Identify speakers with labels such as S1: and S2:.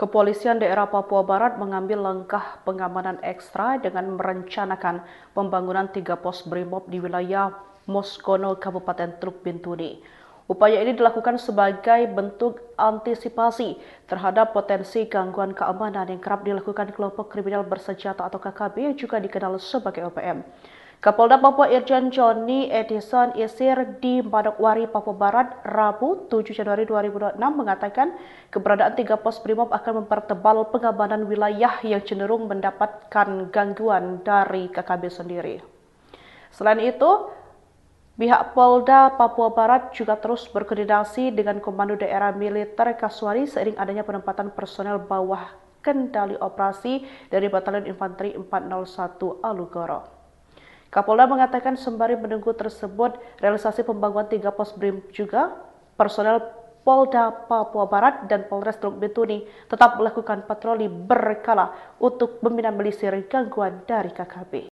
S1: Kepolisian daerah Papua Barat mengambil langkah pengamanan ekstra dengan merencanakan pembangunan 3 pos BRIMOB di wilayah Moskono, Kabupaten Teluk Bintuni. Upaya ini dilakukan sebagai bentuk antisipasi terhadap potensi gangguan keamanan yang kerap dilakukan kelompok kriminal bersenjata atau KKB yang juga dikenal sebagai OPM. Kapolda Papua Irjen Johnny Edison Isir di Manokwari, Papua Barat, Rabu 7 Januari 2026 mengatakan keberadaan 3 pos BRIMOB akan mempertebal pengamanan wilayah yang cenderung mendapatkan gangguan dari KKB sendiri. Selain itu, pihak Polda Papua Barat juga terus berkoordinasi dengan Komando Daerah Militer Kasuari seiring adanya penempatan personel bawah kendali operasi dari Batalion Infanteri 401 Alugoro. Kapolda mengatakan sembari menunggu tersebut, realisasi pembangunan 3 pos BRIMOB juga, personel Polda Papua Barat dan Polres Teluk Bintuni tetap melakukan patroli berkala untuk meminimalisir gangguan dari KKB.